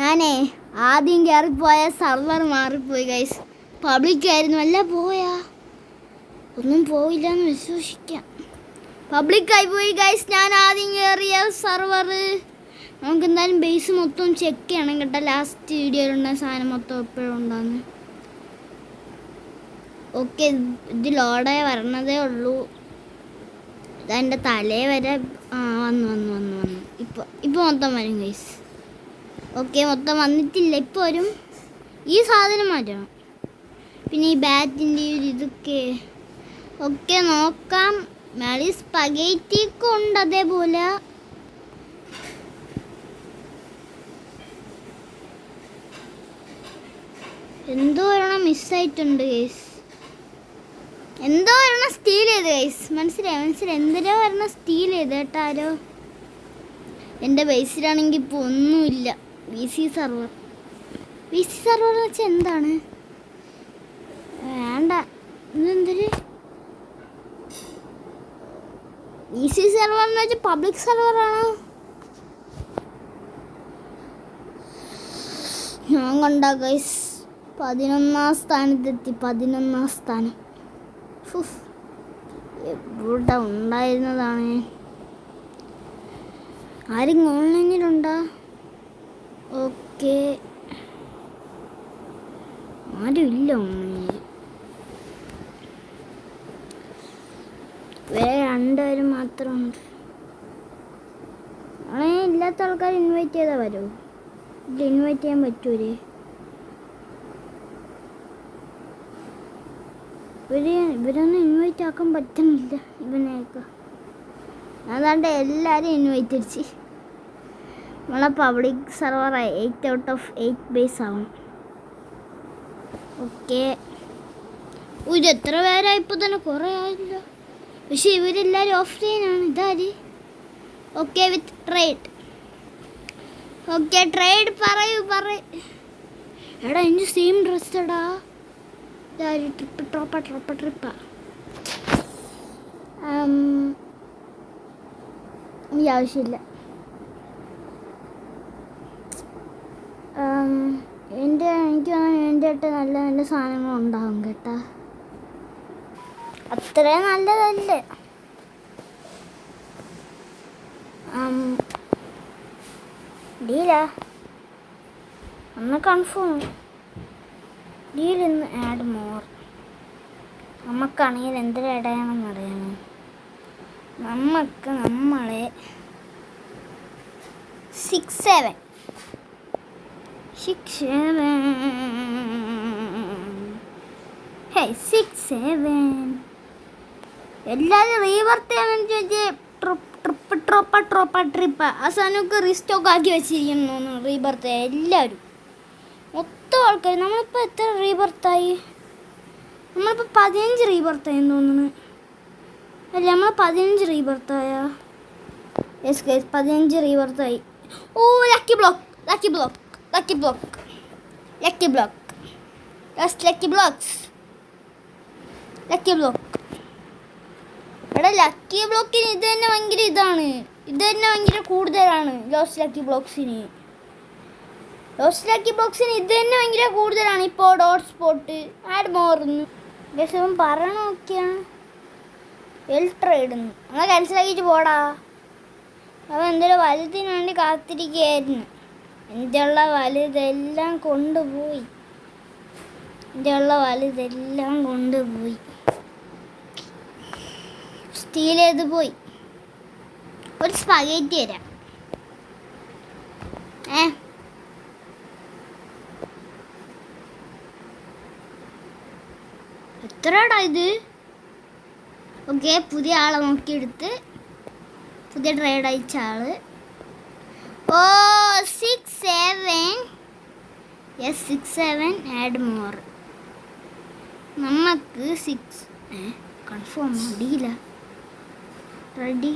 ഞാനേ ആദ്യം കയറിപ്പോയ സർവർ മാറിപ്പോയി ഗൈസ്. പബ്ലിക്കായിരുന്നു. അല്ല പോയാ ഒന്നും പോയില്ല എന്ന് വിശ്വസിക്കാം. പബ്ലിക്കായി പോയി ഗൈസ്. ഞാൻ ആദ്യം കയറിയ സർവർ. നമുക്ക് എന്തായാലും ബേസ് മൊത്തം ചെക്ക് ചെയ്യണം കേട്ടോ. ലാസ്റ്റ് വീഡിയോയിലുണ്ട സാധനം മൊത്തം എപ്പോഴും ഉണ്ടാകുന്നു. ഓക്കെ, ഇത് ലോഡായി വരണതേ ഉള്ളൂ. ഇതെൻ്റെ തലേ വരെ വന്നു. ഇപ്പോൾ മൊത്തം വരും ഗൈസ്. ഓക്കെ, മൊത്തം വന്നിട്ടില്ല, ഇപ്പോൾ വരും. ഈ സാധനം മാറ്റണം. പിന്നെ ഈ ബാറ്റിൻ്റെ ഇതൊക്കെ ഓക്കെ നോക്കാം. മേളി സ്പഗേറ്റിയൊക്കെ ഉണ്ട് അതേപോലെ. എന്തോ ഒരെണ്ണം മിസ്സായിട്ടുണ്ട് ഗൈസ്. എന്തോ ഒരെണ്ണം സ്റ്റീൽ ചെയ്ത് ഗൈസ്. മനസ്സിലായി. എന്തിനോ ഒരെണ്ണം സ്റ്റീൽ ചെയ്ത് കേട്ടോ ആരോ. എൻ്റെ ബേസിലാണെങ്കിൽ ഇപ്പോൾ ഒന്നുമില്ല. വി സി സർവർ എന്ന് വെച്ചാൽ എന്താണ്? വേണ്ട, ഇതെന്തൊരു വി സി സർവർ എന്ന് വെച്ചാൽ പബ്ലിക് സർവറാണോ? ഞാൻ കണ്ട ഗൈസ് 11ാം സ്ഥാനത്തെത്തി. 11ാം സ്ഥാനം എവിടെ ഉണ്ടായിരുന്നതാണ്. ആരും ഓൺലൈനിലുണ്ടോ? ഓക്കെ, ആരും ഇല്ല ഓൺലൈനിൽ. വേറെ 2 പേര് മാത്രമുണ്ട്. ഓൺലൈനിൽ ഇല്ലാത്ത ആൾക്കാർ ഇൻവൈറ്റ് ചെയ്താൽ വരുമോ? ഇൻവൈറ്റ് ചെയ്യാൻ പറ്റൂലേ? ഇവരൊന്നും ഇൻവൈറ്റ് ആക്കാൻ പറ്റുന്നില്ല. ഇവനെയൊക്കെ അതാണ്ട് എല്ലാവരും ഇൻവൈറ്റ് അടിച്ച്. നമ്മളെ public server 8 out of 8 base ആവണം. ഓക്കെ, ഇത് എത്ര പേരായി? ഇപ്പോൾ തന്നെ കുറേ ആയില്ല. പക്ഷെ ഇവരെല്ലാവരും ഓഫ്ലൈനാണ്. ഇതാര്? ഓക്കെ, വിത്ത് ട്രേഡ്. ഓക്കെ, ട്രേഡ് പറയൂ. എടാ എൻ്റെ സെയിം ഡ്രസ് എടാ. ട്രിപ്പ ഈ ആവശ്യമില്ല. എനിക്ക് എൻ്റെ ആയിട്ട് നല്ല നല്ല സാധനങ്ങളുണ്ടാകും കേട്ടാ. അത്രയും നല്ലതല്ലേ. ഡീലാ ഒന്ന് കൺഫേം. ഡീലിന്ന് add more. നമുക്കാണെങ്കിൽ എന്തൊരു ഇടയാണെന്ന് അറിയാമോ? നമ്മളെ 6-7 എല്ലാവരും റീവർത്ത് ചെയ്യാമെന്ന് ചോദിച്ചാൽ ട്രിപ്പ് ആ സാധനമൊക്കെ റീസ്റ്റോക്ക് ആക്കി വെച്ചിരിക്കുന്നു. റീബർത്ത് എല്ലാവരും മൊത്തം ആൾക്കാർ. നമ്മളിപ്പോൾ എത്ര റീബർത്തായി? നമ്മളിപ്പോൾ 15 റീബർത്തായെന്ന് തോന്നുന്നു. അല്ല, നമ്മൾ 15 റീബർത്തായ. യെസ് ഗൈസ്, 15 റീബർത്തായി. Oh, lucky block. Lucky blocks. Lucky block. എടാ, ലക്കി ബ്ലോക്കിന് ഇത് തന്നെ ഭയങ്കര ഇതാണ്. ഇത് തന്നെ ഭയങ്കര കൂടുതലാണ്. ലോസ്റ്റ് ലക്കി ബ്ലോക്സിന് ഇത് തന്നെ ഭയങ്കര കൂടുതലാണ്. ഇപ്പോൾ ഡോട്ട് സ്പോട്ട് ആഡ് മോർന്ന് ദിവസം പറയണ നോക്കിയാണ്. ട്രേഡുന്നു അങ്ങനെ ക്യാൻസലാക്കിയിട്ട് പോടാ. അവൻ എന്തെങ്കിലും വലുതിന് വേണ്ടി കാത്തിരിക്കുകയായിരുന്നു. എൻ്റെ ഉള്ള വലുതെല്ലാം കൊണ്ടുപോയി. സ്റ്റീൽ ചെയ്ത് പോയി. ഒരു സ്പഗേറ്റി തരാം. എത്രടാ ഇത്? ഓക്കെ, പുതിയ ആളെ നോക്കിയെടുത്ത് പുതിയ ട്രേഡ് അയച്ച ആള്. ഓ, 6-7 ആഡ് മോർ. നമുക്ക് 6 കൺഫേം അടിയില്ല. റെഡി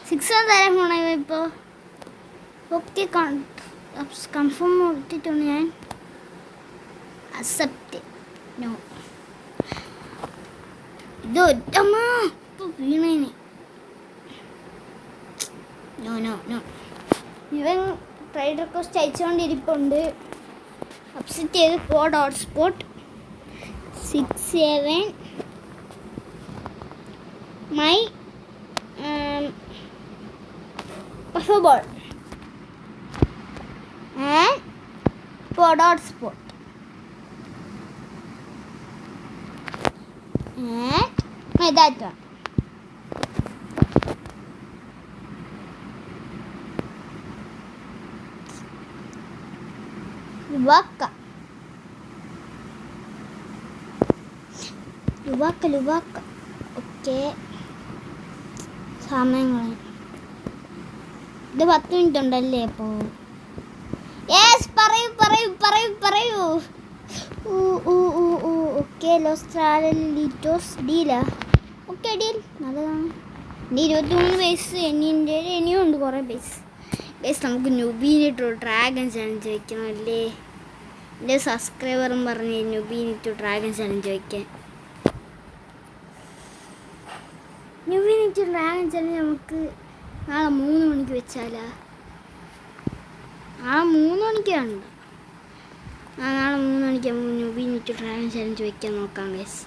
6 തരാൻ പോണേ ഇപ്പോൾ. ഓക്കെ, കൺഫേം കൊടുത്തിട്ടുണ്ട് ഞാൻ. അക്സെപ്റ്റ്. നോ, ഇത് ഒറ്റമ്മ ഇപ്പോൾ വീണേന്. നോ. ഇവൻ ട്രേഡ് റിക്വസ്റ്റ് അയച്ചുകൊണ്ടിരിപ്പുണ്ട്. അപ്സെറ്റ് ചെയ്ത് code hotspot 67 my ball and code hotspot and that one. ലുവാക്ക ഓക്കെ. സമയങ്ങൾ ഇത് 10 മിനിറ്റ് ഉണ്ടല്ലേ? അപ്പോൾ യെസ്, പറയൂ. ഓക്കെ, ലോസ്ട്രാലിറ്റോസ് ഡീലാ? ഓക്കെ, ഡീൽ നല്ലതാണ്. എൻ്റെ 23 വയസ്സ്, ഇനിയും ഉണ്ട് കുറേ ബേസ്. നമുക്ക് ന്യൂബീനിട്ടു ഡ്രാഗൺ ചലഞ്ച് വയ്ക്കണം അല്ലേ? എൻ്റെ സബ്സ്ക്രൈബറും പറഞ്ഞ് ന്യൂബീനിട്ടു ഡ്രാഗൺ ചലഞ്ച് വയ്ക്കാൻ. ന്യൂബീനിട്ടു ഡ്രാഗൺ ചലഞ്ച് നമുക്ക് നാളെ 3 മണിക്ക് വെച്ചാലാ? നാളെ 3 മണിക്കാണ്. നാളെ 3 മണിക്ക് ന്യൂബീനിട്ടു ഡ്രാഗൺ ചലഞ്ച് വയ്ക്കാൻ നോക്കാം ഗൈസ്.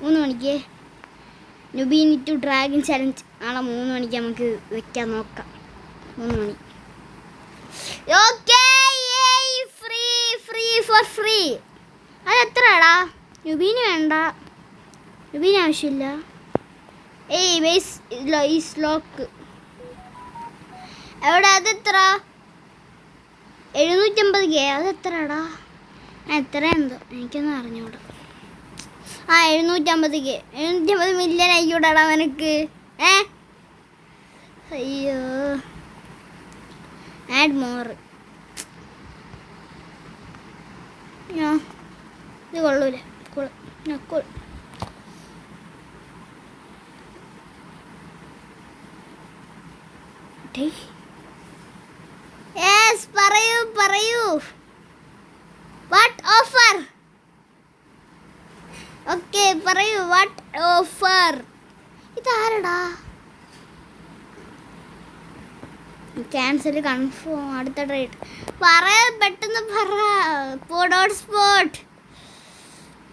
3 മണിക്ക് ന്യൂബീനിട്ടു ഡ്രാഗൺ ചലഞ്ച് നാളെ 3 മണിക്ക് നമുക്ക് വെക്കാൻ നോക്കാം. 3 മണി. Okay, free. അതെത്രടാ? ന്യൂബീന് വേണ്ട, ന്യൂബീന് ആവശ്യമില്ല. ബേസ് ലോക്ക് എവിടെ? അതെത്ര? 750K. അതെത്രടാ? എത്രയുണ്ടോ എനിക്കൊന്നും അറിഞ്ഞൂടാ. 750K. 750 മില്യൺ ആയിക്കൂടാടാ നിനക്ക്? അയ്യോ, ആഡ് മോർ. ഇത് കൊള്ളൂല. യെസ്, പറയൂ. What offer? ഓക്കെ, പറയൂ. What offer? ഇതാരടാ? ക്യാൻസൽ, കൺഫേം, അടുത്ത ട്രേഡ്. പെട്ടെന്ന് പറ. Pod hotspot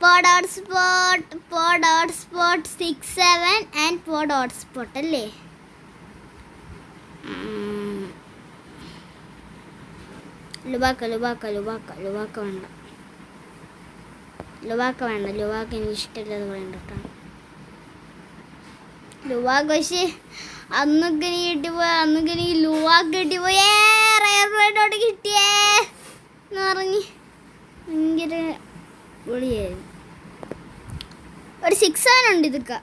67 and pod hotspot അല്ലേ? ലുവാക്ക വേണ്ട. ലുവാക്ക എനിക്ക് ഇഷ്ടമില്ലത് വേണ്ട കേട്ടോ. ലുവാക്ക പക്ഷേ അന്നൊക്കെ എനിക്ക് ലുവാക്ക കിട്ടിപ്പോയേ. റയർബേർഡോട്ട് കിട്ടിയേ എന്ന് പറഞ്ഞ് ഭയങ്കര പൊളിയായിരുന്നു. ഒരു 6-7 ഉണ്ട് ഇതൊക്കെ.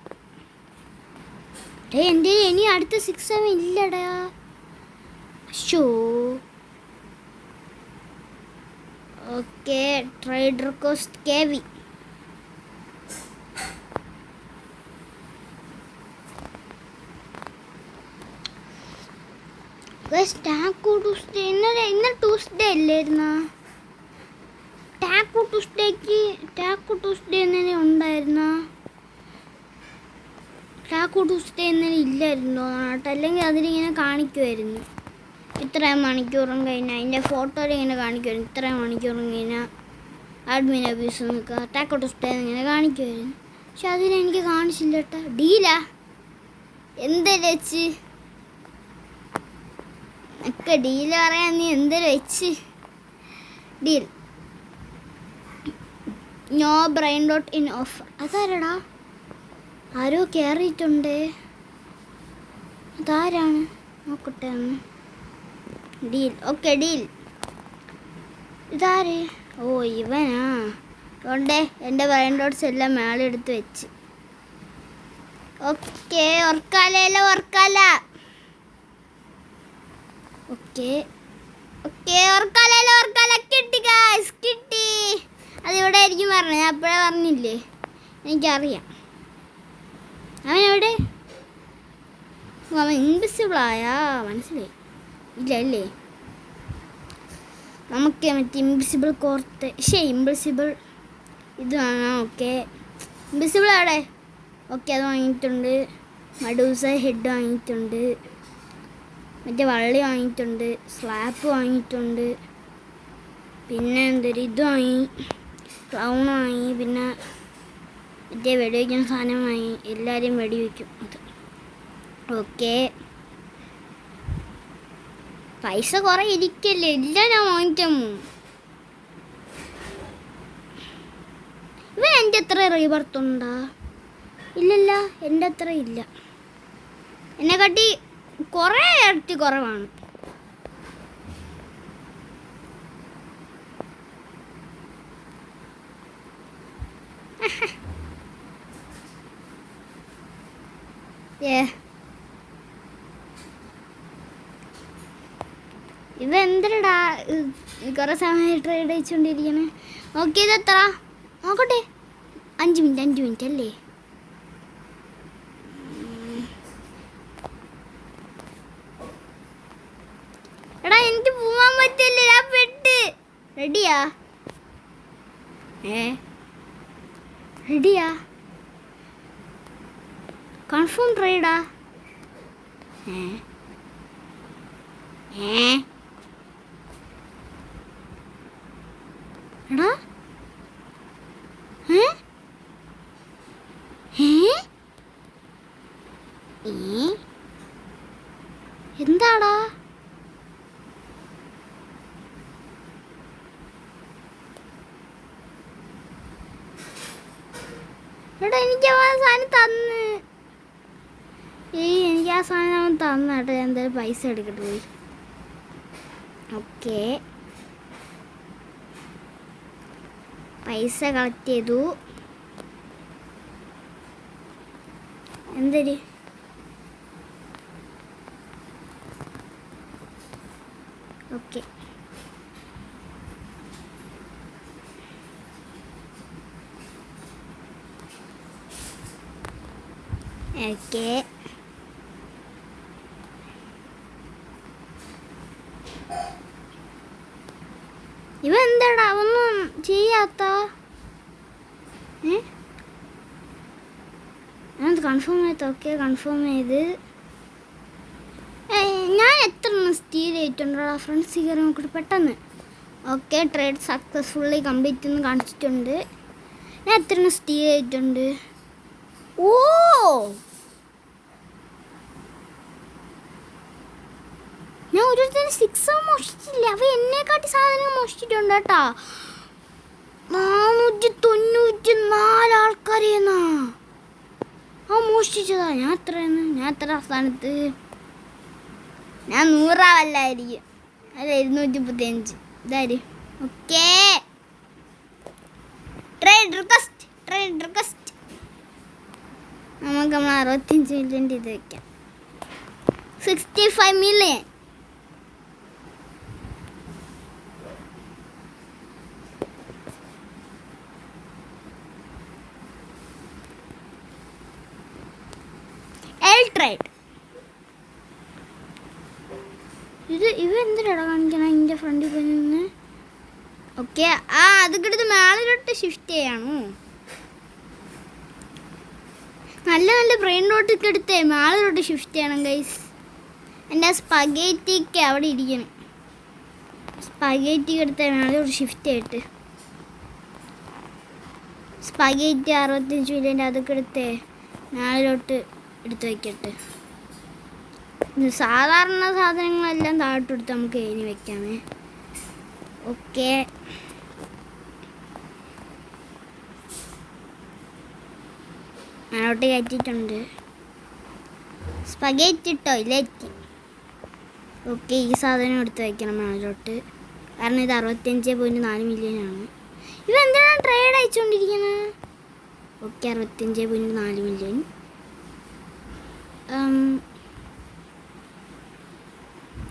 എൻ്റെ ഇനി അടുത്ത 6-7 ഇല്ലടാ. Show okay, trade request KV. Taco Tuesday ഇന്നലെ ട്യൂസ്ഡേ അല്ലായിരുന്നോ? ടാക്കോ ട്യൂസ്ഡേ ഇന്നലെ ഉണ്ടായിരുന്നോ? ടാക്കോ ട്യൂസ്ഡേ ഇന്നലെ ഇല്ലായിരുന്നോ നാട്ട്? അല്ലെങ്കിൽ അതിലിങ്ങനെ കാണിക്കുമായിരുന്നു ഇത്രയും മണിക്കൂറും കഴിഞ്ഞാൽ. അതിൻ്റെ ഫോട്ടോയിൽ ഇങ്ങനെ കാണിക്കുമായിരുന്നു ഇത്രയും മണിക്കൂറും കഴിഞ്ഞാൽ അഡ്മിൻ അബ്യൂസ് നിൽക്കുക ടാക്കോ ട്യൂസ്ഡേ ഇങ്ങനെ കാണിക്കുമായിരുന്നു. പക്ഷെ അതിലെനിക്ക് കാണിച്ചില്ല കേട്ടോ. ഡീലാ? എന്തെല്ലാം വെച്ച് ഒക്കെ ഡീൽ പറയാൻ നീ എന്തെങ്കിലും വെച്ച്? Deal no brain dot in offer. അതാരടാ? ആരോ കയറിയിട്ടുണ്ട്. അതാരാണ് നോക്കട്ടെ ഒന്ന്. ഡീൽ. Okay, deal. ഇതാര്? ഓ, ഇവനാ. അതുകൊണ്ടേ എൻ്റെ ബ്രെയിൻ ഡോട്ട്സ് എല്ലാം മേളെടുത്ത് വെച്ച്. ഓക്കെ, ഓർക്കാല. ഓക്കെ, ഓർക്കാല. കിട്ടി ഗായ്സ്, കിട്ടി. അതിവിടെ ആയിരിക്കും പറഞ്ഞത്. ഞാൻ അപ്പോഴേ പറഞ്ഞില്ലേ, എനിക്കറിയാം. അവൻ എവിടെ? അവൻ ഇൻവിസിബിളായാ? മനസ്സിലായി. ഇല്ല അല്ലേ? നമുക്ക് മറ്റേ ഇൻവിസിബിൾ കോർത്ത് ഇൻവിസിബിൾ ഇത് വാങ്ങാം. ഓക്കെ, ഇൻവിസിബിൾ അവിടെ. ഓക്കെ, അത് വാങ്ങിയിട്ടുണ്ട്. മഡൂസ ഹെഡ് വാങ്ങിയിട്ടുണ്ട്. മറ്റേ വള്ളി വാങ്ങിയിട്ടുണ്ട്, സ്ലാപ്പ് വാങ്ങിയിട്ടുണ്ട്, പിന്നെ എന്തൊരു ഇത് വാങ്ങി, ക്ലൗൺ വാങ്ങി, പിന്നെ മറ്റേ വെടിവെക്കുന്ന സാധനം വാങ്ങി. എല്ലാവരെയും വെടിവെക്കും അത്. ഓക്കെ, പൈസ കുറേ ഇരിക്കല്ലേ, എല്ലാം ഞാൻ വാങ്ങിച്ചമ്മു. ഇവൻ എൻ്റെ അത്ര റീബർത്തുണ്ടാ? ഇല്ലല്ല, എൻ്റെ അത്ര ഇല്ല. എന്നെക്കാട്ടി കുറേ ഇരട്ടി കുറവാണ്. ഇവ എന്തിനാ കുറെ സമയം ട്രേഡ് അയച്ചുകൊണ്ടിരിക്കണേ? ഓക്കെ, ഇതെത്ര നോക്കട്ടെ. 5 മിനിറ്റ് അല്ലേ? എടാ എനിക്ക് പോവാൻ പറ്റില്ല, ഞാൻ പെട്ട്. റെഡിയാ? റെഡിയാ? കൺഫേം ട്രേഡാ? എടാ എന്താടാ? എടാ എനിക്ക് ആ സാധനം തന്ന്, എനിക്ക് ആ സാധനം തന്നേട്ടോ. ഞാൻ എന്തായാലും പൈസ എടുക്കട്ടെ പോയി. ഓക്കെ, പൈസ കളക്ട് ചെയ്തു. എന്തൊരു ഓക്കെ, ഓക്കെ. ഇവ എന്താടാ ഒന്നും ചെയ്യാത്ത? ഞാനത് കൺഫേം ചെയ്ത്. ഓക്കെ, കൺഫേം ചെയ്ത്. ഞാൻ എത്ര സ്റ്റീൽ ചെയ്തിട്ടുണ്ടോ ഫ്രണ്ട്സ്? സീക്കറി നോക്കിയിട്ട് പെട്ടെന്ന്. ഓക്കെ, ട്രേഡ് സക്സസ്ഫുള്ളി കംപ്ലീറ്റ് എന്ന് കാണിച്ചിട്ടുണ്ട്. ഞാൻ എത്ര സ്റ്റീൽ ചെയ്തിട്ടുണ്ട്? ഓ, ഞാൻ ഓരോരുത്തരും 6 മോഷ്ടിച്ചില്ല. അവ എന്നെക്കാട്ടി സാധനങ്ങൾ മോഷ്ടിച്ചിട്ടുണ്ട് കേട്ടാ. 494 ആൾക്കാരെന്നാ മോഷ്ടിച്ചതാ. ഞാൻ എത്ര സ്ഥാനത്ത്? ഞാൻ 100 അല്ല 235. ഇതാര്? Okay, trade request. നമുക്ക് നമ്മൾ 65 മില്യൻ്റെ ഇത് വയ്ക്കാം. 65 മില്യൺ. ട്രേഡ് ഇവ എന്തിനാ കാണിക്കണം എൻ്റെ ഫ്രണ്ടിൽ പോയി നിന്ന്? ഓക്കെ, അതൊക്കെ മേളിലോട്ട് ഷിഫ്റ്റ് ചെയ്യണോ? നല്ല ബ്രെയിൻ റോട്ടൊക്കെ എടുത്തേ മേളിലോട്ട് ഷിഫ്റ്റ് ചെയ്യണം ഗൈസ്. എൻ്റെ സ്പഗേറ്റിക്ക് അവിടെ ഇരിക്കണം. സ്പഗേറ്റി എടുത്തേ മേളിലോട്ട് ഷിഫ്റ്റ് ചെയ്തിട്ട്. സ്പഗേറ്റി 65 മില്യൻ്റെ അതൊക്കെ എടുത്തേ മേളിലോട്ട് എടുത്ത് വയ്ക്കട്ടെ. സാധാരണ സാധനങ്ങളെല്ലാം താഴോട്ടെടുത്ത് നമുക്ക് എഴുതി വെക്കാമേ. ഓക്കെ, മേലോട്ട് കയറ്റിയിട്ടുണ്ട്. സ്പഗേറ്റി ടോയ്ലറ്റ്. ഓക്കെ, ഈ സാധനം എടുത്ത് വയ്ക്കണം മേലോട്ട്, കാരണം ഇത് 65.4 മില്യനാണ്. ഇവ എന്തിനാണ് ട്രേഡ് അയച്ചുകൊണ്ടിരിക്കുന്നത്? Okay, 65.4 million.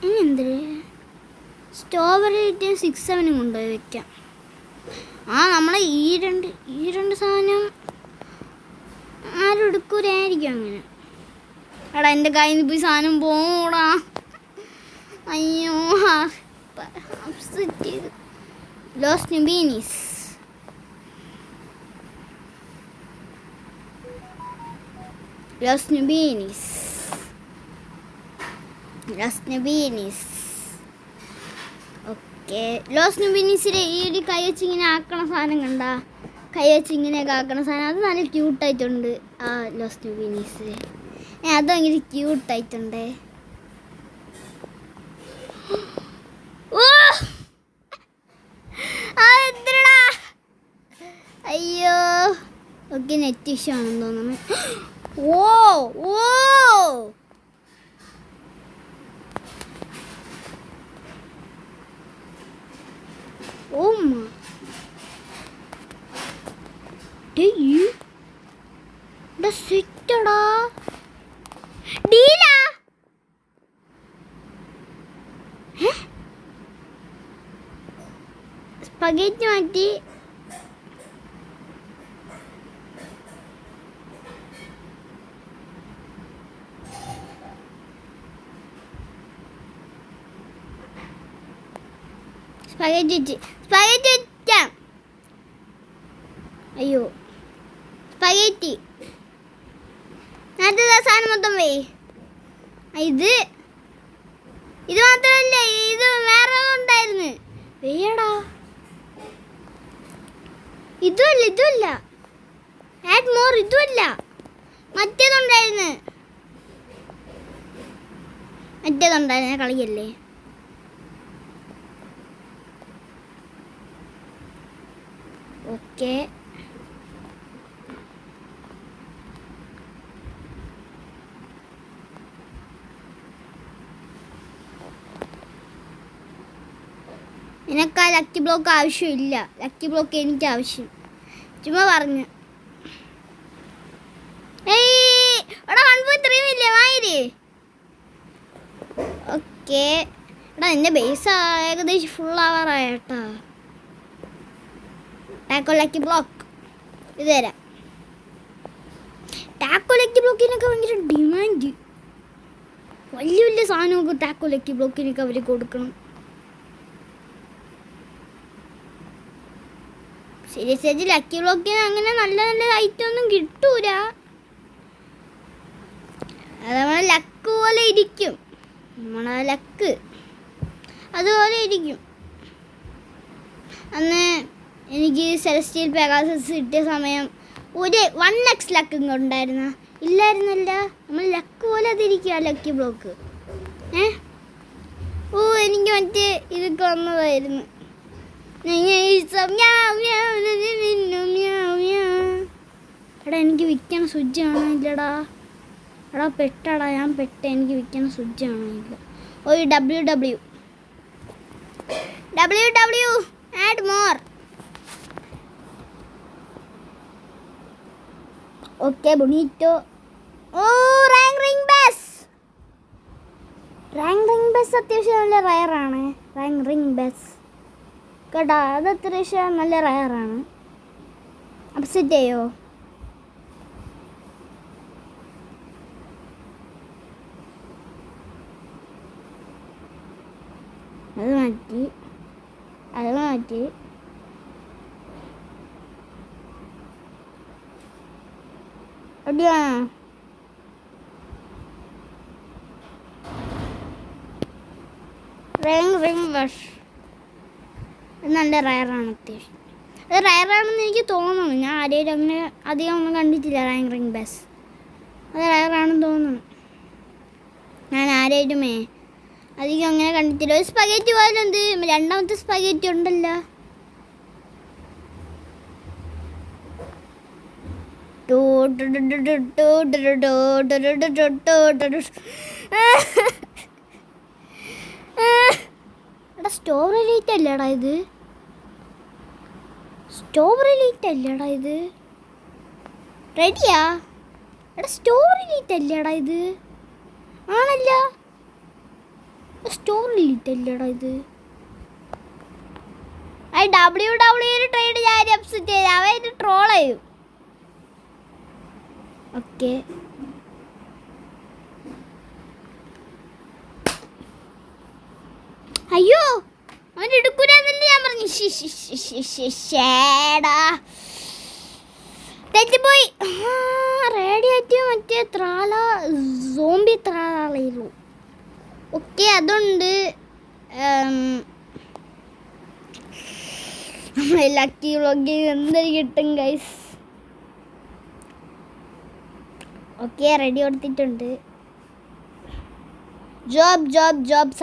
ഇനി എന്തിന് സ്ട്രോബെറി 67 കൊണ്ടുപോയി വെക്കാം. നമ്മളെ ഈ രണ്ട് സാധനം ആരും എടുക്കൂലായിരിക്കും അങ്ങനെ. എടാ എൻ്റെ കയ്യിൽ നിന്ന് പോയി സാധനം പോടാ. അയ്യോ, അപ്സെറ്റ് ചെയ്തു. ലോസ് ന്യൂബീനീസ്. ലോസ് നുബീനീസ്. ഓക്കെ, ലോസ് നുബീനീസിലെ ഈ ഒരു കൈ വെച്ച് ഇങ്ങനെ ആക്കണ സാധനം കണ്ട, കൈ വെച്ച് ഇങ്ങനെയൊക്കെ ആക്കണ സാധനം, അത് നല്ല ക്യൂട്ടായിട്ടുണ്ട്. ആ ലോസ് നുബീനീസ് അത് ഭയങ്കര ക്യൂട്ടായിട്ടുണ്ട്. അയ്യോ, ഓക്കെ, നെറ്റ് ഇഷ്യൂ ആണെന്ന് തോന്നുന്നു. ഓ ഓ ഓമ്മ സെറ്റടാ ഡീലാ. സ്പഗേറ്റി മാറ്റി. സ്പഗേറ്റി വെക്കാം. അയ്യോ, സ്പഗേറ്റി നേരത്തെ സാധനം മൊത്തം പോയി. ഇത് മാത്രമല്ല, ഇത് വേറെ ഉണ്ടായിരുന്നു. വെയ്യടാ, ഇതുമല്ല ആഡ് മോർ, ഇതുമല്ല മറ്റേതുണ്ടായിരുന്നു കളിയല്ലേ. ഓക്കെ, നിനക്ക് ആ ലക്കി ബ്ലോക്ക് ആവശ്യമില്ല. ലക്കി ബ്ലോക്ക് എനിക്ക് ആവശ്യം. ചുമ്മാ പറഞ്ഞു. എടാ 1.3 മില്യൺ ആയിരേ. ഓക്കെ, എടാ എൻ്റെ ബേസ് ഏകദേശം ഫുൾ ആവാറായേട്ടാ. ടാക്കോ ലക്കി ബ്ലോക്ക് ഇത് തരാം. ടാക്കോ ലക്കി ബ്ലോക്കിനൊക്കെ ഭയങ്കര ഡിമാൻഡ്. വലിയ വലിയ സാധനമൊക്കെ ടാക്കോ ലക്കി ബ്ലോക്കിനൊക്കെ അവർ കൊടുക്കണം. സീരിയസ് ലക്കി ബ്ലോക്കിന് അങ്ങനെ നല്ല നല്ല ഐറ്റം ഒന്നും കിട്ടൂല. അത് നമ്മളെ ലക്ക് പോലെ ഇരിക്കും. നമ്മളെ ലക്ക് അതുപോലെ ഇരിക്കും. അന്ന് എനിക്ക് സെലസ്റ്റിയൽ പെഗാസസ് കിട്ടിയ സമയം ഒരു 1x ലക്ക് ഉണ്ടായിരുന്ന ഇല്ലായിരുന്നല്ല. നമ്മൾ ലക്ക് പോലെ അതിരിക്കുക ലക്കി ബ്ലോക്ക്. ഓ, എനിക്ക് മറ്റേ ഇതൊക്കെ വന്നതായിരുന്നു. എടാ എനിക്ക് വിൽക്കണ സ്വിച്ച് കാണാനില്ലടാ. എടാ പെട്ടടാ, ഞാൻ എനിക്ക് വിൽക്കണ സ്വിച്ച് കാണാനില്ല. ഓ ഡബ്ല്യു ആഡ് മോർ. ഓക്കെ, ബൊണീറ്റോ. ഓ, റാങ്ക് റിംഗ് ബസ് അത്യാവശ്യം നല്ല റയറാണ്. റാങ്ക് റിംഗ് ബസ് കേട്ടോ, അത് അത്യാവശ്യം നല്ല റയറാണ്. അപ്സെറ്റ് ചെയ്യോ? അത് മാറ്റി. അടിയാ, റിംഗ് ബസ് നല്ല റയറാണ്. അത്യാവശ്യം അത് റയറാണെന്ന് എനിക്ക് തോന്നുന്നു. ഞാൻ ആരെയും അങ്ങനെ അധികം ഒന്നും കണ്ടിട്ടില്ല. റാങ്ക് റിംഗ് ബസ് അത് റയറാണെന്ന് തോന്നുന്നു. ഞാൻ ആരെയുമേ അധികം അങ്ങനെ കണ്ടിട്ടില്ല. ഒരു സ്പഗേറ്റി പോലും എന്ത് രണ്ടാമത്തെ സ്പഗേറ്റി ഉണ്ടല്ലോ. എടാ സ്ട്രോബെറി ലൈറ്റ് അല്ലേടാ ഇത്? റെഡിയാ? എടാ സ്ട്രോബെറി ലൈറ്റ് അല്ലേടാ ഇത്? ആണല്ല, സ്ട്രോബെറി ലൈറ്റ് അല്ലേടാ ഇത്? WWE ട്രേഡ് ഞാൻ അപ്സെറ്റ് ചെയ്ത് അവര് ട്രോൾ ചെയ്യും. ഓക്കെ, അയ്യോ അവൻ എടുക്കൂലെന്നല്ലേ ഞാൻ പറഞ്ഞു. തെറ്റിപ്പോയി. റേഡിയേറ്റീവ് മറ്റേ സോംബി ത്രാളയുള്ളൂ. ഓക്കെ അതുണ്ട്. ലക്കി വ്ളോഗിൽ എന്തൊരു കിട്ടും ഗൈസ്. ഓക്കെ റെഡി കൊടുത്തിട്ടുണ്ട്. Job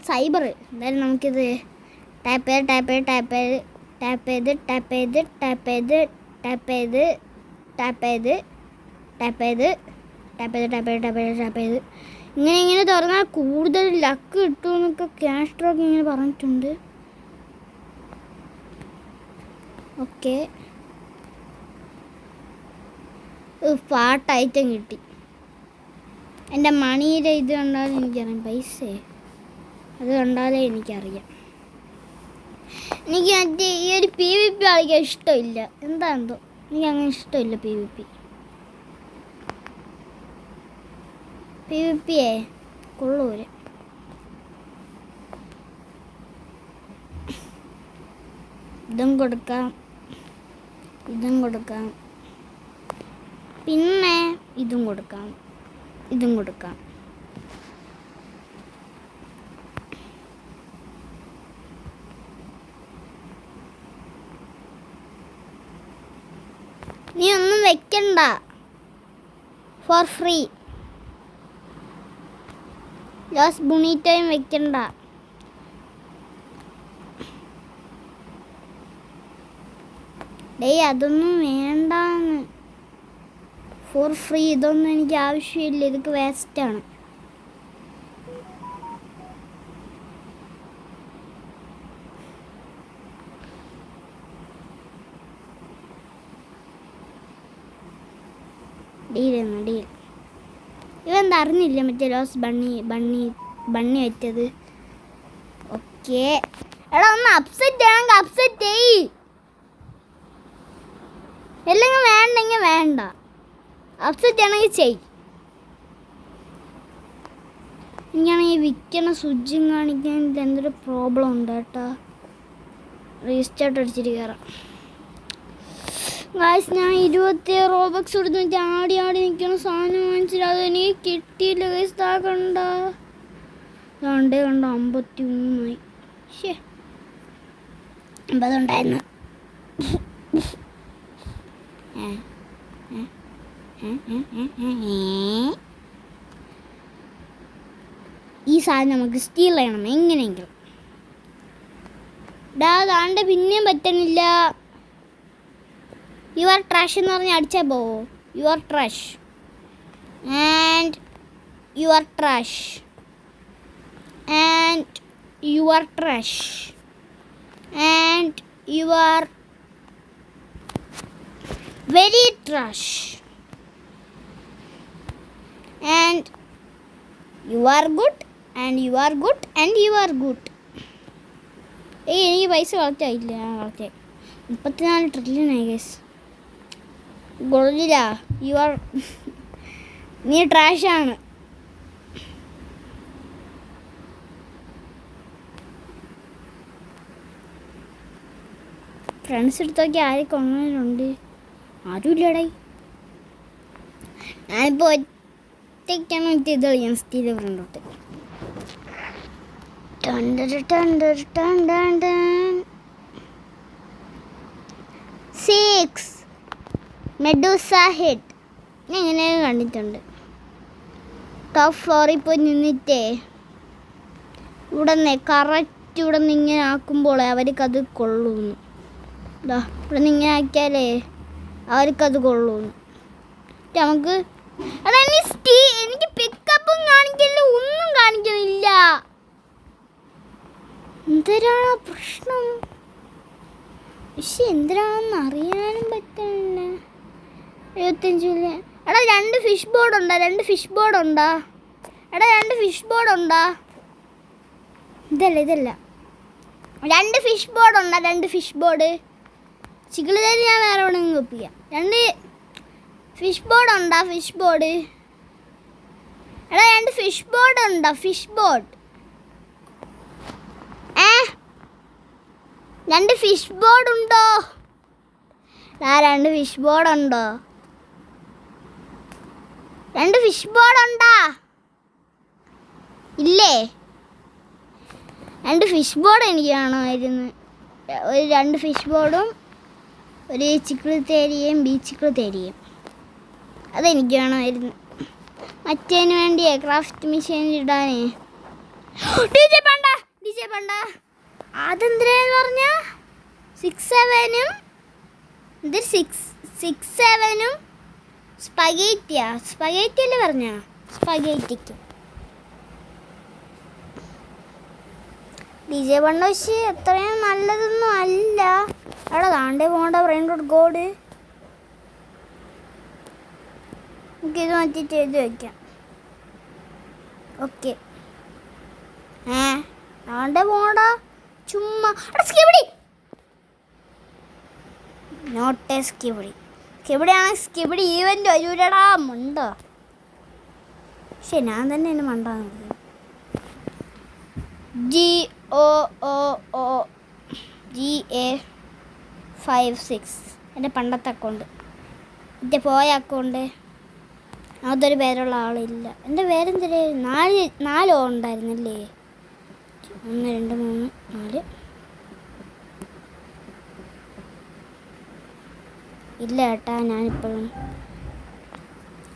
cyber. എന്തായാലും നമുക്കിത് ടാപ്പ് ചെയ്ത് ഇങ്ങനെ തുറന്നാൽ കൂടുതൽ ലക്ക് കിട്ടുമെന്നൊക്കെ ക്യാഷ് ഡ്രോക്ക് ഇങ്ങനെ പറഞ്ഞിട്ടുണ്ട്. ഓക്കെ പാട്ട് ഐറ്റം കിട്ടി. എൻ്റെ മണിയുടെ ഇത് കണ്ടാലേ എനിക്കറിയാം, പൈസ അത് കണ്ടാലേ എനിക്കറിയാം. എനിക്ക് മറ്റേ ഈ ഒരു PvP കളിക്കാൻ ഇഷ്ടമില്ല. എന്താണെന്തോ എനിക്കങ്ങനെ ഇഷ്ടമില്ല PvP കൊള്ളൂര്. ഇതും കൊടുക്കാം, പിന്നെ ഇതും കൊടുക്കാം. നീ ഒന്നും വെക്കണ്ട, ഫോർ ഫ്രീ. ലോസ് ബുണീറ്റോയും വെക്കണ്ട. ഡേയ് അതൊന്നും വേണ്ടാന്ന്, ഫോർ ഫ്രീ. ഇതൊന്നും എനിക്ക് ആവശ്യമില്ല, ഇതൊക്കെ വേസ്റ്റാണ്. ഡീൽ ഇവന്താ അറിഞ്ഞില്ല മറ്റേ ലോസ് ബണ്ണി വെച്ചത്. ഓക്കെ എടാ ഒന്ന് അപ്സെറ്റ് ആണെങ്കിൽ അപ്സെറ്റ് ചെയ്, അല്ലെങ്കിൽ വേണ്ടെങ്കിൽ വേണ്ട. അപ്സെറ്റ് ആണെങ്കിൽ ചെയ്. എനിക്കാണെങ്കിൽ വിൽക്കണ സ്വിച്ചും കാണിക്കാൻ എന്തൊരു പ്രോബ്ലം ഉണ്ട് കേട്ടോ. റീസ്റ്റാർട്ട് അടിച്ചിട്ട് കയറാം. ഗായ്സ് ഞാൻ 27 റോബക്സ് കൊടുത്ത് ആടി നിൽക്കുന്ന സാധനം വാങ്ങിച്ചില്ല, അത് എനിക്ക് കിട്ടിയില്ല ഗൈസ്. താ കണ്ട 53 ശേ 50 ഉണ്ടായിരുന്നു. ഈ സാധനം നമുക്ക് സ്റ്റീൽ ചെയ്യണം എങ്ങനെയെങ്കിലും. താണ്ട് പിന്നെയും പറ്റണില്ല. യുവർ ട്രാഷ് എന്ന് പറഞ്ഞാൽ അടിച്ചാൽ പോവോ? Your trash and your trash and your trash and your very trash and you are good and you are good and you are good. എനിക്ക് പൈസ കളക്റ്റായില്ല. കളക്റ്റായി 34 ട്രില്യനായി ഗൈസ്. ഗോൾഡില്ല, യു ആർ നീ ട്രാഷാണ്. ഫ്രണ്ട്സ് എടുത്തൊക്കെ ആരൊക്കെ ഒന്നുണ്ട്? ആരുമില്ലടേ. ഞാനിപ്പോൾ ഒറ്റയ്ക്കാണ് ഇത് കളിക്കാൻ സ്റ്റീൽ ഫ്രണ്ടോട്ട്. 6 മെഡൂസ ഹെഡ് ഞാൻ ഇങ്ങനെ കണ്ടിട്ടുണ്ട്. ടോപ്പ് ഫ്ലോറിൽ പോയി നിന്നിട്ടേ ഇവിടെ നിന്ന് കറക്റ്റ് ഇവിടെ നിന്ന് ഇങ്ങനെ ആക്കുമ്പോൾ അവർക്കത് കൊള്ളൂന്ന്. ഇതാ ഇവിടെ നിന്ന് ഇങ്ങനെ ആക്കിയാലേ അവർക്കത് കൊള്ളൂന്ന്. നമുക്ക് എനിക്ക് പിക്കപ്പും കാണിക്കില്ല, ഒന്നും കാണിക്കുന്നില്ല. എന്തിനാണ് പ്രശ്നം? പക്ഷെ എന്തിനാണെന്ന് അറിയാനും പറ്റില്ല. 75 എടാ 2 ഫിഷ് ബോർഡ് ഉണ്ടാ? 2 ഫിഷ് ബോർഡ് ഉണ്ടാ? എടാ 2 ഫിഷ് ബോർഡ് ഉണ്ടാ? ഇതല്ല 2 ഫിഷ് ബോർഡ് ഉണ്ടാ? 2 ഫിഷ് ബോർഡ് ചിക്കിളിതേരി ഞാൻ വേറെ എവിടെയെങ്കിലും ഒപ്പിക്കാം. 2 ഫിഷ് ബോർഡ് ഉണ്ടാ? ഫിഷ് ബോർഡ് എടാ 2 ഫിഷ് ബോർഡ് ഉണ്ടാ? ഫിഷ് ബോർഡ് 2 ഫിഷ് ബോർഡ് ഉണ്ടോ? 2 ഫിഷ് ബോർഡ് ഉണ്ടോ? 2 ഫിഷ് ബോർഡ് ഉണ്ടാ? ഇല്ലേ? 2 ഫിഷ് ബോർഡ് എനിക്ക് കാണുമായിരുന്നു. ഒരു 2 ഫിഷ് ബോർഡും ഒരു ചിക്കിൾ തേരിയും ബീച്ചിക്കിൾ തേരിയും അതെനിക്ക് വേണമായിരുന്നു. മറ്റേന് വേണ്ടിയേ ക്രാഫ്റ്റ് മെഷീനിൽ ഇടാനേ. ഡി ജെ പണ്ട അതെന്തിനാന്ന് പറഞ്ഞാ 6-7ഉം ഇത് 6-7ഉം സ്പഗേറ്റി അല്ലേ പറഞ്ഞ സ്പഗേറ്റിക്ക് ഡി ജെ പണ്ട പക്ഷേ അത്രയും നല്ലതൊന്നും അല്ല. അവിടെ താണ്ടേ പോകണ്ട ബ്രെയിൻ റോഡ് ഗോഡ്. എനിക്കിത് മാറ്റിയിട്ട് എഴുതി വയ്ക്കാം. ഓക്കെ താണ്ടേ പോകണ്ട ചുമ്മാ നോട്ടേ സ്കിബിഡിയാണ്. Skibidi event വരൂലടാ മണ്ടോ. പക്ഷെ ഞാൻ തന്നെ എന്നെ മണ്ടാന്ന് GOOGA56 എൻ്റെ പണ്ടത്തെ അക്കൗണ്ട്. എൻ്റെ പോയ അക്കൗണ്ട് അതൊരു പേരുള്ള ആളില്ല. എൻ്റെ പേരെന്തിരെ 4 ഉണ്ടായിരുന്നല്ലേ. 1 2 3 4 ഇല്ല ഏട്ടാ. ഞാനിപ്പോഴും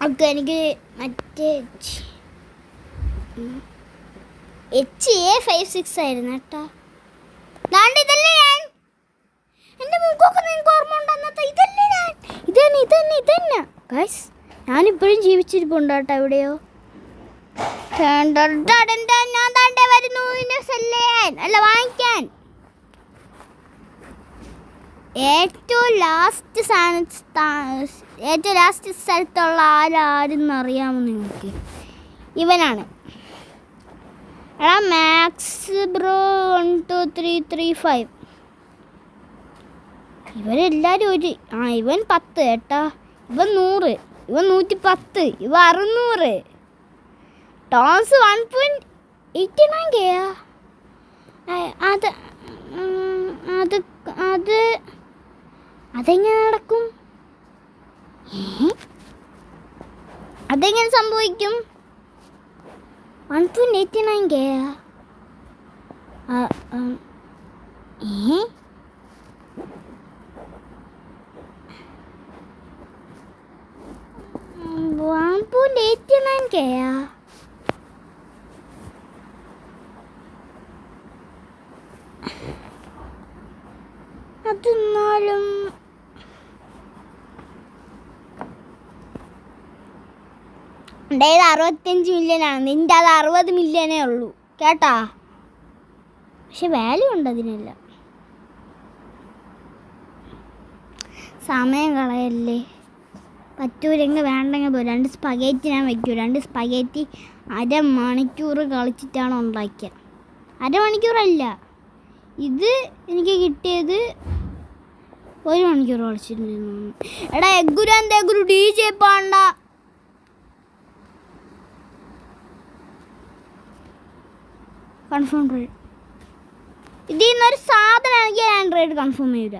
ഒക്കെ എനിക്ക് മറ്റേ HA56 ആയിരുന്നു ഏട്ടാ. ഇതല്ലേ ഞാൻ. എൻ്റെ മുഖമൊക്കെ നിങ്ങൾക്ക് ഓർമ്മ ഉണ്ടെന്നത്തെ ഇതല്ലേ ഞാൻ. ഇതന്നെ ഗൈസ്. ഞാനിപ്പോഴും ജീവിച്ചിരിപ്പുണ്ട് കേട്ടോ എവിടെയോ. ഞാൻ താണ്ടെ വരുന്നു അല്ല വാങ്ങിക്കാൻ. ഏറ്റവും ലാസ്റ്റ് സ്ഥലത്തുള്ള ആരാരെന്ന് അറിയാമോ നിങ്ങൾക്ക്? ഇവനാണ്. എടാ മാക്സ് ബ്രോ 1 2 3 3 5. ഇവരെല്ലാവരും ഇവൻ 10 ഏട്ടാ. ഇവൻ 100. ഇവൻ 110. ഇവ 600. Tones 1.89K. അതെങ്ങനെ നടക്കും? അതെങ്ങനെ സംഭവിക്കും? 1.89K. അതെന്നാലും എൻ്റെ 65 മില്യനാണ്. നിൻ്റെ അത് 60 മില്യനേ ഉള്ളൂ കേട്ടാ. പക്ഷെ വാല്യൂ ഉണ്ട് അതിനല്ല. സമയം കളയല്ലേ. പറ്റൂരെങ്കിൽ വേണ്ടെങ്കിൽ പോയി 2 സ്പഗേറ്റി ഞാൻ വയ്ക്കൂ. 2 സ്പഗേറ്റി 1/2 മണിക്കൂർ കളിച്ചിട്ടാണ് ഉണ്ടാക്കിയത്. 1/2 മണിക്കൂറല്ല, ഇത് എനിക്ക് കിട്ടിയത് 1 മണിക്കൂർ കളിച്ചിട്ടുണ്ടെന്ന്. എടാ എഗുരു D J panda. Confirm ride. ഇതിൽ നിന്നൊരു സാധനം എനിക്ക് ആൻഡ്രോയിഡ് കൺഫേം ചെയ്യൂല.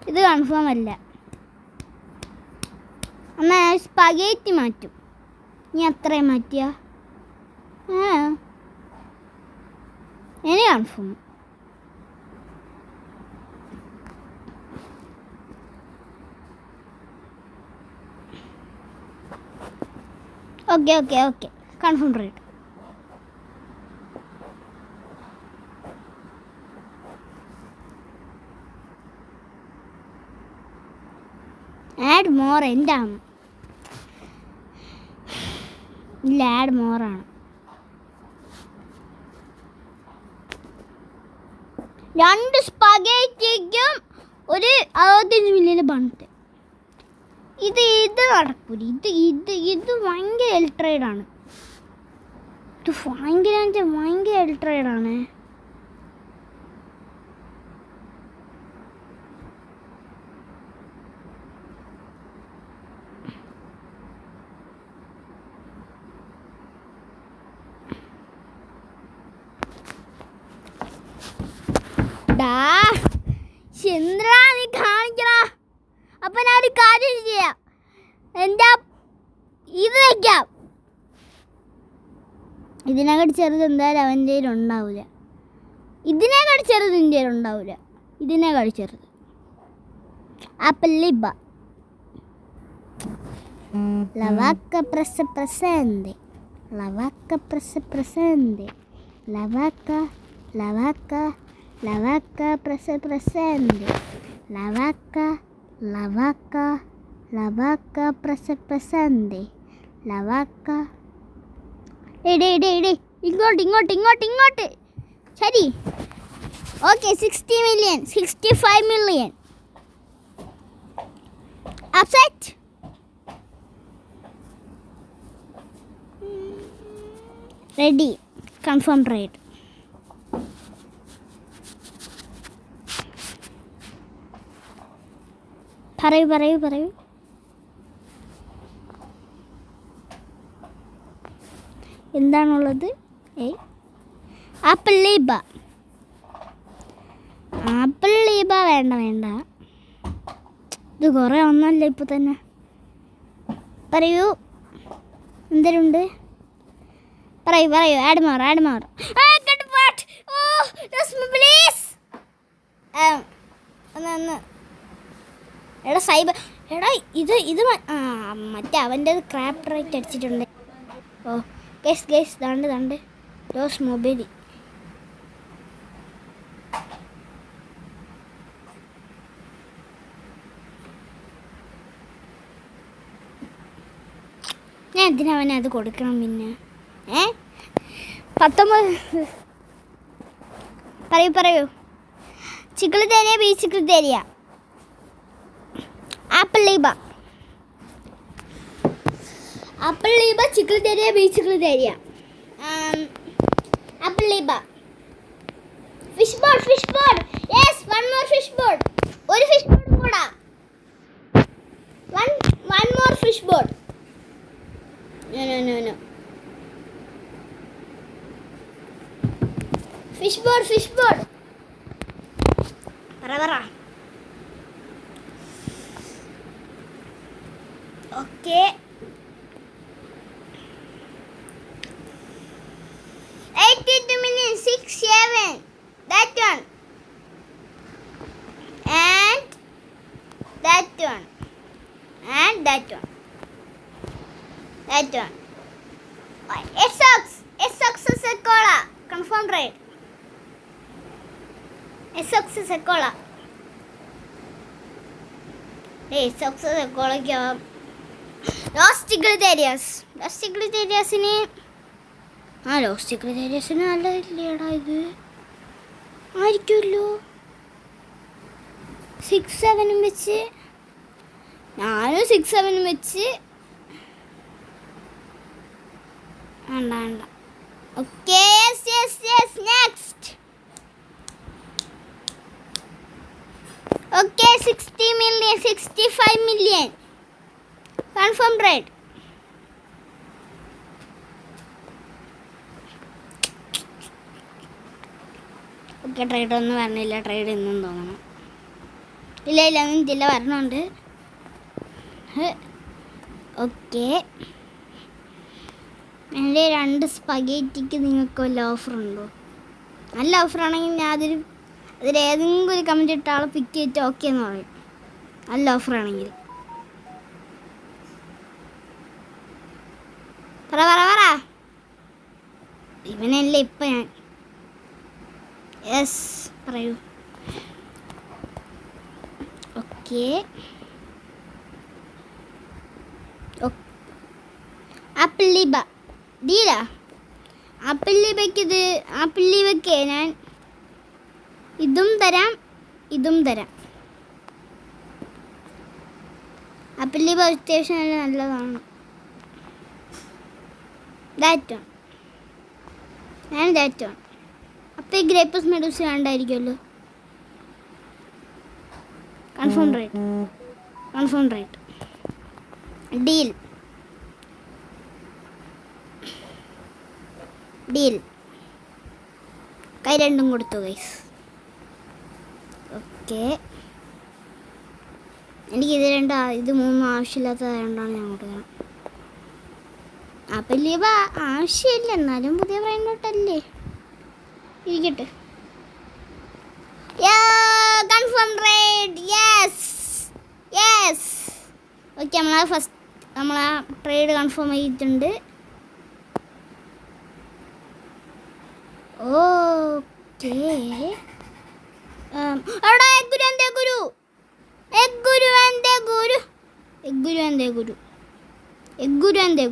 ഇത് കൺഫേം അല്ല. എന്നാൽ സ്പഗേറ്റി മാറ്റും. നീ അത്രയും മാറ്റിയ ഇനി confirm. Okay confirm ride. Add more എൻ്റെ ആണ്. ഇല്ല ആഡ് മോറാണ്. 2 സ്പഗേറ്റിക്കും ഒരു 65 മില്യൻ്റെ ബണ്ട്. ഇത് നടക്കൂല. ഇത് ഭയങ്കര എൽട്രേഡാണ്. ഇത് ഭയങ്കര എൽട്രേഡാണ്. ചന്ദ്രാ നീ കാണിക്കണ. അപ്പൊ ഞാൻ ഒരു കാര്യം ചെയ്യാം. എൻ്റെ ഇത് വയ്ക്കാം. ഇതിനെക്കാട്ടി ചെറുത് എന്തായാലും അവൻ്റെ കയ്യിൽ ഉണ്ടാവില്ല. ഇതിനെക്കാട്ടി ചെറുത് ഇന്ത്യയിൽ ഉണ്ടാവില്ല. ഇതിനെക്കാട്ടി ചെറുത് apple Liba. La vaca presente. La vaca presente. La vaca presente. La vaca presente. La vaca. ഇങ്ങോട്ട്. ശരി. Okay, 60 million, 65 million. Upset. Ready. Confirm trade. പറയൂ. എന്താണുള്ളത്? ആപ്പിൾ ലീബ വേണ്ട. ഇത് കുറേ ഒന്നല്ല ഇപ്പോൾ തന്നെ. പറയൂ എന്തേലുണ്ട്? പറയൂ. Add more. എടാ സൈബർ, ഇത് മറ്റേ അവൻ്റെ ക്രാഫ്റ്റ് റേറ്റ് അടിച്ചിട്ടുണ്ട്. ഓ ഗൈസ് ദാണ്ട് ഡോസ് മൊബൈൽ. ഞാൻ എന്തിനവനെ അത് കൊടുക്കണം? പിന്നെ 19. പറയൂ. ചിക്കിൾ തേരിയ, ബീച്ച് ചിക്കിൾ തേരിയ. ആപ്പിൾ ലീബ, ചിക്കിൾ തേരിയ, ബീച്ച് ചിക്കിൾ തേരിയ. ആപ്പിൾ ലീബ. Fish board. Yes, one more fish board. ഒരു ഫിഷ് ബോർഡ് കൂടാ. One more fish board. No. Fish board. പറ. Okay. 82 million, 6, 7. That one. And that one. SX Sequoia. Confirm right. SX Sequoia. SX Sequoia. Lost Tigritariasini. Lost Tigritariasini നല്ലതില്ലേടാ ഇത്. ആയിരിക്കുമല്ലോ. 6-7 വെച്ച് ഞാനും 6-7 വെച്ച് വേണ്ട. Okay, yes. Next. Okay, 60 million, 65 million. Confirm trade. Okay, trade ഒന്നും വരണില്ല. Trade ഇന്നും തോന്നണം. ഇല്ല ഒന്നും വരണുണ്ട്. ഓക്കെ, എൻ്റെ 2 സ്പഗേറ്റിക്ക് നിങ്ങൾക്ക് വല്ല ഓഫറുണ്ടോ? നല്ല ഓഫറാണെങ്കിൽ ഞാൻ അതിലേതെങ്കിലും ഒരു കമൻറ്റ് ഇട്ട ആളെ പിക്ക് ചെയ്തിട്ട് ഓക്കെ എന്ന് പറയും. നല്ല ഓഫറാണെങ്കിൽ പറ. ഇവനല്ലേ ഇപ്പം ഞാൻ. യെസ്, പറയൂ. ഓക്കെ, ആപ്പിൾ ലീബ ഡീലാ. ആപ്പിൾ ലീബയ്ക്ക് ഞാൻ ഇതും തരാം. ആപ്പിൾ ലീബ അത്യാവശ്യം നല്ലതാണ്. ദാറ്റ് അപ്പോൾ ഈ ഗ്രേപ്പസ് മെഡൂസ് വേണ്ടായിരിക്കുമല്ലോ. Confirm right. ഡീൽ. കൈ രണ്ടും കൊടുത്തു ഗൈസ്. ഓക്കെ, എനിക്ക് ഇത് 3 ആവശ്യമില്ലാത്തതായതുകൊണ്ടാണ് ഞാൻ കൊടുക്കണം. അപ്പം ലീവ് ആവശ്യമില്ല, എന്നാലും പുതിയ ബ്രെയിൻ നോട്ടല്ലേ, ഇരിക്കട്ടെ. Confirm trade. യെസ് ഓക്കെ, നമ്മളെ ട്രേഡ് കൺഫേം ചെയ്തിട്ടുണ്ട്. ഓക്കേ, എടാ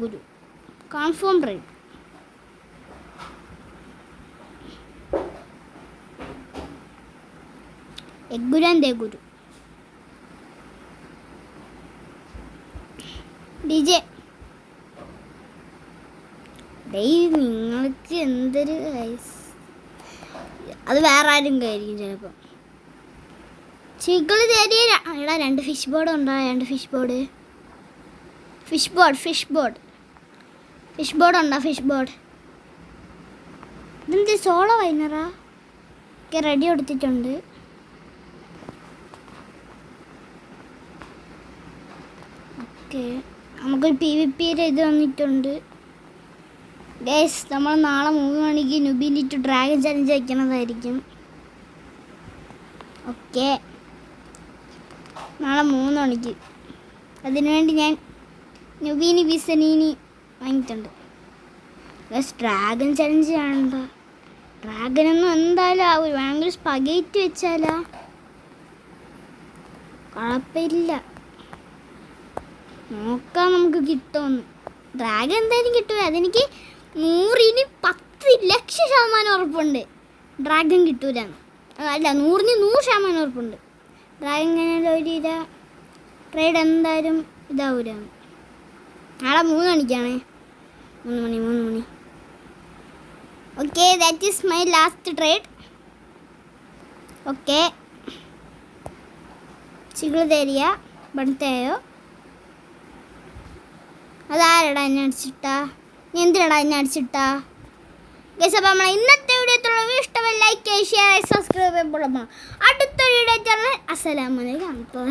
ഗുരു കൺഫേം ട്രേഡ്. ഗുരു ഡിജെ നിങ്ങൾക്ക് എന്തൊരു അത് വേറെ ആരും കഴിക്കും ചിലപ്പോൾ. ചിക്കിള് തരിക. എടാ 2 ഫിഷ് ബോർഡ് ഉണ്ടോ? 2 ഫിഷ് ബോർഡ് ഉണ്ടോ? ഫിഷ് ബോർഡ് ഇതെന്ത് സോളോ വൈനറാ? ഓക്കെ, റെഡി കൊടുത്തിട്ടുണ്ട്. ഓക്കെ, നമുക്കൊരു PvP ഇത് വന്നിട്ടുണ്ട് ഗൈസ്. നമ്മൾ നാളെ 3 മണിക്ക് നുബിൻ ടു ഡ്രാഗൺ ചലഞ്ച് വയ്ക്കുന്നതായിരിക്കും. ഓക്കെ, നാളെ 3 മണിക്ക്. അതിനുവേണ്ടി ഞാൻ നുബീനി ബിസനീനി വാങ്ങിയിട്ടുണ്ട് ഗൈസ്. ഡ്രാഗൺ ചലഞ്ച് കാണണ്ട, ഡ്രാഗനൊന്നും എന്തായാലും ആവും. ഭയങ്കര സ്പഗേറ്റ് വെച്ചാലാ കുഴപ്പമില്ല, നോക്കാം നമുക്ക് കിട്ടുമെന്ന്. ഡ്രാഗൺ എന്തായാലും കിട്ടും. അതെനിക്ക് 100% ഉറപ്പുണ്ട് ഡ്രാഗൺ കിട്ടൂലെന്ന്. അല്ല, 100% ഉറപ്പുണ്ട്. ഡ്രാഗൺ കഴിഞ്ഞാൽ ഒരു ട്രേഡ് എന്തായാലും ഇതാവൂലെന്ന്. നാളെ 3 മണിക്കാണേ, 3 മണി. Okay, that is my last trade. Okay, ചികിള് തരിക ബണത്തയോ. അതാരടാ എന്നെ അടിച്ചിട്ടാ? നീ എന്തിനാടാ എന്നെ അടിച്ചിട്ടാ? ഗൈസ്, അപ്പോൾ നമ്മളെ ഇന്നത്തെ വീഡിയോ ഇഷ്ടമല്ല, ലൈക്ക് ചെയ്യുക, ഷെയർ, സബ്സ്ക്രൈബ് ചെയ്യപ്പെടുമ്പോൾ അടുത്ത വീഡിയോ ചാനൽ. അസ്സലാമു അലൈക്കും.